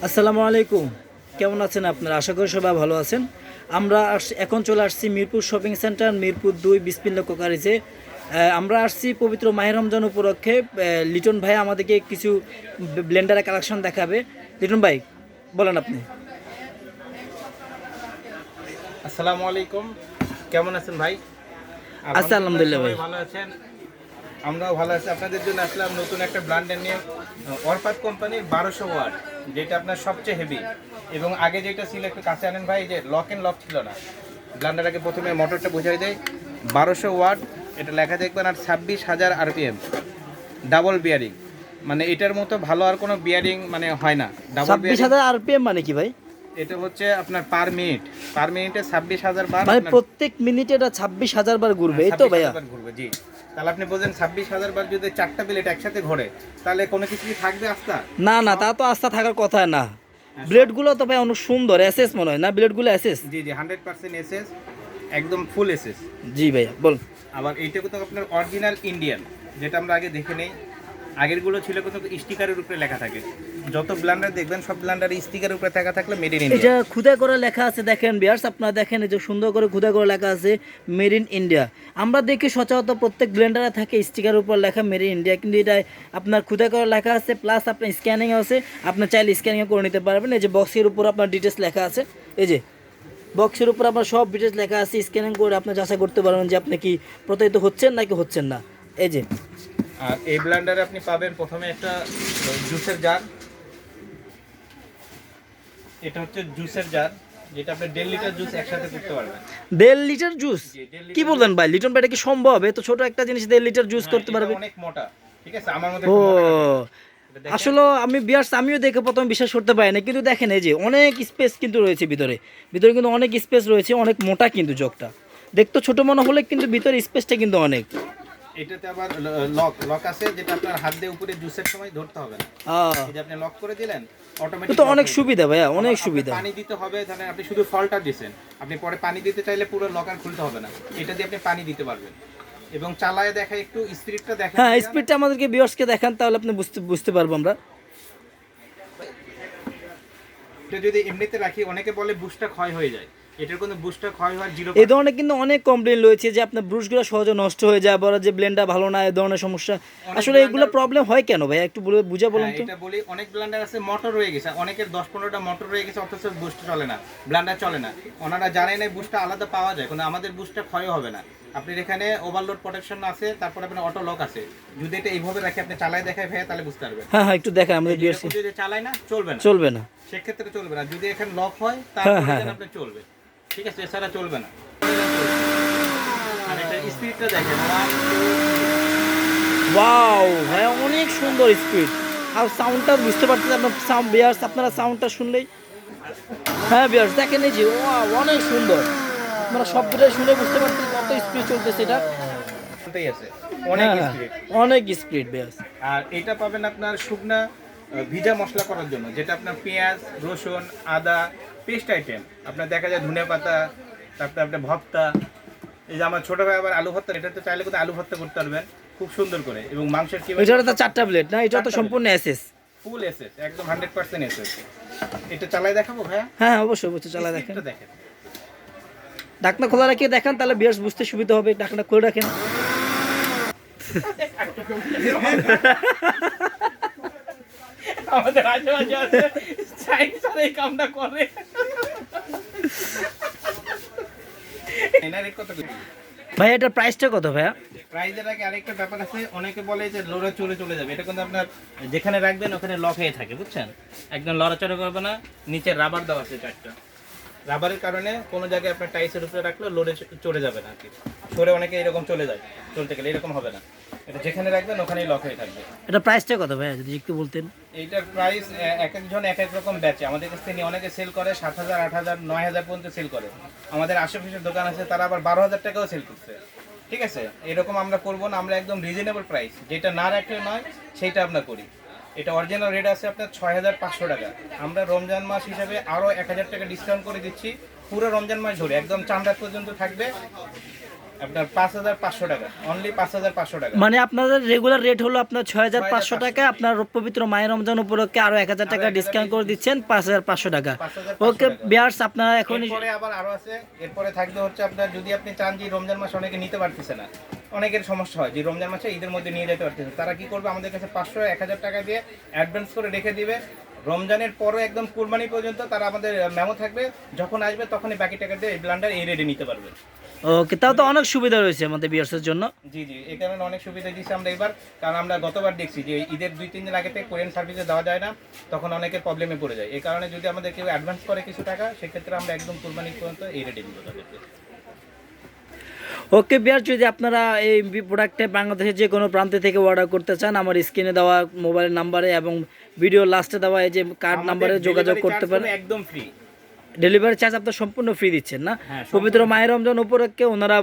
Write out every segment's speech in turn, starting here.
আসসালামু আলাইকুম। কেমন আছেন আপনারা? আশা করি সবাই ভালো আছেন। আমরা এখন চলে আসছি মিরপুর শপিং সেন্টার, মিরপুর 2 বিসমিল্লাহ কোকারিজে। আমরা আসছি পবিত্র মাহে রমজান উপলক্ষে। লিটন ভাই আমাদেরকে কিছু ব্লেন্ডারের কালেকশন দেখাবে। লিটন ভাই, বলেন আপনি। আসসালামু আলাইকুম, কেমন আছেন ভাই? আচ্ছা, আলহামদুলিল্লাহ ভাই। সবাই ভালো আছেন, আমরাও ভালো আছি। আপনাদের জন্য আসলাম নতুন একটা ব্র্যান্ডের নিয়ে, অরপাত কোম্পানির 1200 ওয়াট, যেটা আপনার সবচেয়ে হেভি। এবং আগে যেটা ছিল, একটু কাছে আনেন ভাই, যে লক অ্যান্ড লক ছিল না। ব্লান্ডার আগে প্রথমে মোটরটা বোঝাই দেয়। 1200 ওয়াট, এটা লেখা দেখবেন, আর 26,000 RPM, ডাবল বিয়ারিং। মানে এটার মতো ভালো আর কোনো বিয়ারিং মানে হয় না। ডাবল বিয়ারিং 26,000 আরপিএম মানে কি ভাই? এটা হচ্ছে আপনার পার মিনিটে 26,000 বার, মানে প্রত্যেক মিনিটে এটা 26,000 বার ঘুরবে, এই তো ভাইয়া? 26,000 বার ঘুরবে, জি। তাহলে আপনি বলেন 26,000 বার যদি 4টা প্লেট একসাথে ঘোরে, তাহলে কোনো কিছু কি থাকবে আস্থা? না না, তা তো আস্থা থাকার কথা না। ব্লেডগুলো তো ভাই অনেক সুন্দর, এসএস মনে হয় না? ব্লেডগুলো এসএস? জি জি, 100% এসএস, একদম ফুল এসএস। জি ভাইয়া, বল। আবার এইটা কিন্তু আপনার অরিজিনাল ইন্ডিয়ান, যেটা আমরা আগে দেখে নেই। আগেরগুলো ছিল কিন্তু স্টিকারের উপরে লেখা থাকে। যত ব্লান্ডার দেখবেন, সব ব্লান্ডারে স্টিকারের উপরে থাকলে মেড ইন এটা ইন্ডিয়া। খুদা করে লেখা আছে, দেখেন বিয়ার্স, আপনারা দেখেন, এই যে সুন্দর করে খুদা করে লেখা আছে মেড ইন ইন্ডিয়া। আমরা দেখি সচরাচর প্রত্যেক ব্লেন্ডারে থাকে স্টিকারের উপর লেখা মেড ইন ইন্ডিয়া, কিন্তু এটা আপনার খুদা করে লেখা আছে, প্লাস আপনার স্ক্যানিং আছে। আপনার চাইলে স্ক্যানিং করে নিতে পারবেন। এই যে বক্সের উপর আপনার ডিটেলস লেখা আছে, এই যে বক্সের উপর আপনার সব ডিটেলস লেখা আছে। স্ক্যানিং করে আপনি যাচাই করতে পারবেন যে আপনি কি প্রতারিত হচ্ছেন নাকি হচ্ছেন না। এই যে আর এই ব্লান্ডারে আপনি পাবেন প্রথমে একটা জুসের জার। এটা হচ্ছে জুসের জার, যেটা আপনি 1.5 লিটার জুস একসাথে করতে পারবেন। 1.5 লিটার জুস? জি, 1.5 কি লিটার বললেন ভাই? লিটন ভাই, এটা কি সম্ভব? এত ছোট একটা জিনিস 1.5 লিটার জুস করতে পারবে? অনেক মোটা, ঠিক আছে, আমার মধ্যে ও, একটু মোটা কাটবে। এটা দেখেন। আসলে আমি বিয়ার্স, আমিও দেখে প্রথমে বিশ্বাস করতে পারি না, কিন্তু দেখেন এই যে অনেক স্পেস কিন্তু রয়েছে ভিতরে। ভিতরে কিন্তু অনেক স্পেস রয়েছে, অনেক মোটা কিন্তু জগটা। দেখতে ছোট মনে হলে কিন্তু ভিতরে স্পেসটা কিন্তু অনেক। এটাতে আবার লক লক আছে, যেটা আপনার হাত দিয়ে উপরে জুসের সময় ধরতে হবে না। এই যে আপনি লক করে দিলেন, অটোমেটিক তো অনেক সুবিধা ভাইয়া, অনেক সুবিধা। পানি দিতে হবে, ধরেন আপনি শুধু ফলটা দিয়েছেন, আপনি পরে পানি দিতে চাইলে পুরো লক আর খুলতে হবে না। এটা দিয়ে আপনি পানি দিতে পারবেন। এবং চালায় দেখা, একটু স্পিডটা দেখেন। হ্যাঁ, স্পিডটা আমাদেরকে ভিউয়ার্সকে দেখান, তাহলে আপনি বুঝতে পারবো আমরা। এটা যদি এমনিতে রাখি, অনেকে বলে বুস্টটা ক্ষয় হয়ে যায়। এটার কোনো বুস্টটা ক্ষয় হওয়ার জিরো। এই ধরনের কিন্তু অনেক কমপ্লেন রয়েছে যে আপনার ব্রুশগুলো সহজে নষ্ট হয়ে যায়, বড় যে ব্লেন্ডার ভালো না, এই ধরনের সমস্যা। আসলে এগুলো প্রবলেম হয় কেন ভাই? একটু বুঝা বলুন তো। এটা বলি, অনেক ব্লান্ডার আছে মোটর রয়ে গেছে, অনেকের 10-15টা মোটর রয়ে গেছে, অথচ বুস্ট চলে না, ব্লান্ডার চলে না। ওনারা জানেন না বুস্টটা আলাদা পাওয়া যায়, কিন্তু আমাদের বুস্টটা ক্ষয় হবে না। আপনি এখানে ওভারলোড প্রোটেকশন আছে, তারপর আপনার অটো লক আছে। যদি এটা এইভাবে রাখি, আপনি চালায় দেখায় ভাই, তাহলে বুঝতে পারবেন। হ্যাঁ হ্যাঁ, একটু দেখান আমাদের ভিউয়ার্স। যদি চালায় না, চলবে না, চলবে না, সেক্ষেত্রে চলবে না। যদি এখানে লক হয়, তারপরে আপনি চলবে, ঠিক আছে, এছাড়া চলবে না। আর এটা স্পিডটা দেখেন, ওয়াও ভাই, অনেক সুন্দর স্পিড। আর সাউন্ডটা বুঝতে পারছেন আপনার বিয়ার্স, আপনারা সাউন্ডটা শুনলেই। হ্যাঁ বিয়ার্স, দেখেন এই যে ওয়াও, অনেক সুন্দর। আপনারা শব্দটাই শুনে বুঝতে পারছেন কত স্পিড চলতেছে এটা। আছে অনেক হ্যাঁ, স্পিড। অনেক স্পিড বিয়ার্স। আর এটা পাবেন আপনার শুকনা ভিজা মশলা করার জন্য, যেটা আপনার পেঁয়াজ, রসুন, আদা পেস্ট আইটেম। আপনার দেখা যায় ধনে পাতা, তারপরে আপনার ভর্তা। এই যে আমার ছোট ভাই আবার আলু ভর্তা, এটা তো চাইলে কিন্তু আলু ভর্তা করতে পারবেন খুব সুন্দর করে। এবং মাংসের কি, এটা তো 4টা প্লেট না? এটা তো সম্পূর্ণ এসএস, ফুল এসএস, একদম 100% এসএস। এটা চালাই দেখাবো ভাইয়া? হ্যাঁ অবশ্যই অবশ্যই, চালা দেখেন। দেখেন, ঢাকনা খোলা রাখিয়ে দেখান, তাহলে বিয়ার্স বুঝতে সুবিধা হবে। ঢাকনা খুলে রাখেন। আমাদের আশেপাশে আছে চাইনিজ আর এই কামটা করে। এনারে কত করে? ভাই এটার প্রাইসটা কত ভাইয়া? প্রাইজের আগে আরেকটা ব্যাপার আছে, অনেকে বলে যে লড়াচড়ে চলে যাবে। এটা কিন্তু আপনার যেখানে রাখবেন ওখানে লক হয়ে থাকে, বুঝছেন? একদম লড়াচড়ে করবে না। নিচে রাবার দেওয়া আছে 4টা। রাবারের কারণে কোনো জায়গায় আপনার টাইসের উপরে রাখলে লড়ে চড়ে যাবে না আর কি। সরে অনেকে এরকম চলে যায়, চলতে গেলে এরকম হবে না। এটা যেখানে রাখবেন ওখানেই লক হয়ে থাকবে। এটা প্রাইসটা কত ভাইয়া, যদি একটু বলতেন? এইটার প্রাইস এক একজন এক এক রকম বেচে। আমাদের কাছ থেকে অনেকে সেল করে 7,000, 8,000, 9,000 পর্যন্ত সেল করে। আমাদের আশেপাশের দোকান আছে, তারা আবার 12,000 টাকাও সেল করছে, ঠিক আছে। এরকম আমরা করবো না, আমরা একদম রিজনেবল প্রাইস, যেটা না রাখলে নয় সেইটা আমরা করি। এটা অরিজিনাল রেট আছে আপনার 6,500 টাকা। আমরা রমজান মাস হিসাবে আরও 1,000 টাকা ডিসকাউন্ট করে দিচ্ছি। পুরো রমজান মাস ধরে একদম চাঁদ রাত পর্যন্ত থাকবে। আপনার 5,500 টাকা, অনলি 5,500 টাকা। মানে আপনাদের রেগুলার রেট হলো আপনার 6,500 টাকা, আপনার পবিত্র মায়ের রমজান উপলক্ষে আরো 1,000 টাকা ডিসকাউন্ট করে দিচ্ছেন 5,500 টাকা। 5,500 ওকে টাকা। বিয়ার্স আপনারা এখন এরপরে আবার আরো আছে, এরপরে থাকবে হচ্ছে আপনার যদি আপনি চান যে রমজান মাসে অনেকে নিতে পারতেছে না, অনেকের সমস্যা হয় যে রমজান মাসে ঈদের মধ্যে নিয়ে যেতে পারতেছে, তারা কি করবে আমাদের কাছে 500-1,000 টাকা দিয়ে অ্যাডভান্স করে রেখে দিবে। রমজানের পরে একদম কুরবানি পর্যন্ত তারা আমাদের মেমো থাকবে, যখন আসবে তখনই বাকি টাকা দিয়ে এই ব্লান্ডার এই রেটে নিতে পারবে। ওকে, তাও তো অনেক সুবিধা রয়েছে আমাদের বিয়ার্সের জন্য। জি জি, এই কারণে অনেক সুবিধা দিচ্ছি আমরা এবার, কারণ আমরা গতবার দেখছি যে ঈদের 2-3 দিন আগে থেকে কোরিয়ান সার্ভিসে দেওয়া যায় না, তখন অনেকের প্রবলেমে পড়ে যায়। এই কারণে যদি আমাদের কেউ অ্যাডভান্স করে কিছু টাকা, সেক্ষেত্রে আমরা একদম কুরবানি পর্যন্ত এই রেটে দিব তাদেরকে। ওকে বিয়ার, যদি আপনারা এই প্রোডাক্টে বাংলাদেশের যে কোনো প্রান্ত থেকে অর্ডার করতে চান, আমার স্ক্রিনে দেওয়া মোবাইল নাম্বারে এবং ভিডিও লাস্টে দেওয়া এই যে কার্ড নাম্বারে যোগাযোগ করতে পারেন। একদম ফ্রি ডেলিভারি চার্জ আপনার সম্পূর্ণ ফ্রি দিচ্ছেন না? হ্যাঁ, পবিত্র মায়ের রমজান উপলক্ষে ওনারা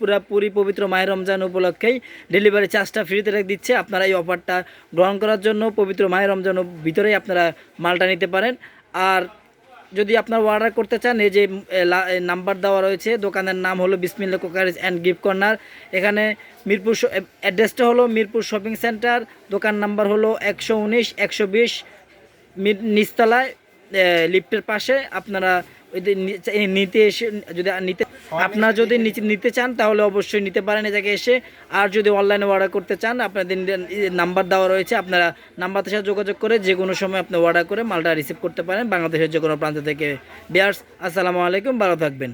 পুরোপুরি পবিত্র মায়ের রমজান উপলক্ষেই ডেলিভারি চার্জটা ফ্রিতে দিচ্ছে। আপনারা এই অফারটা গ্রহণ করার জন্য পবিত্র মায়ের রমজান ভিতরেই আপনারা মালটা নিতে পারেন। আর যদি আপনার অর্ডার করতে চান, এই যে নাম্বার দেওয়া রয়েছে, দোকানের নাম হলো বিসমিল্লাহ কুকারিজ অ্যান্ড গিফট কর্নার। এখানে মিরপুর অ্যাড্রেসটা হলো মিরপুর শপিং সেন্টার, দোকান নাম্বার হলো 119-120 নিচতলায়, লিফটের পাশে। আপনারা নিতে এসে যদি আপনারা যদি নিতে চান তাহলে অবশ্যই নিতে পারেন এই জায়গায় এসে। আর যদি অনলাইনে অর্ডার করতে চান, আপনাদের নাম্বার দেওয়া রয়েছে, আপনারা নাম্বারের সাথে যোগাযোগ করে যে কোনো সময় আপনি অর্ডার করে মালটা রিসিভ করতে পারেন বাংলাদেশের যে কোনো প্রান্ত থেকে। বিয়ার্স, আসসালামু আলাইকুম, ভালো থাকবেন।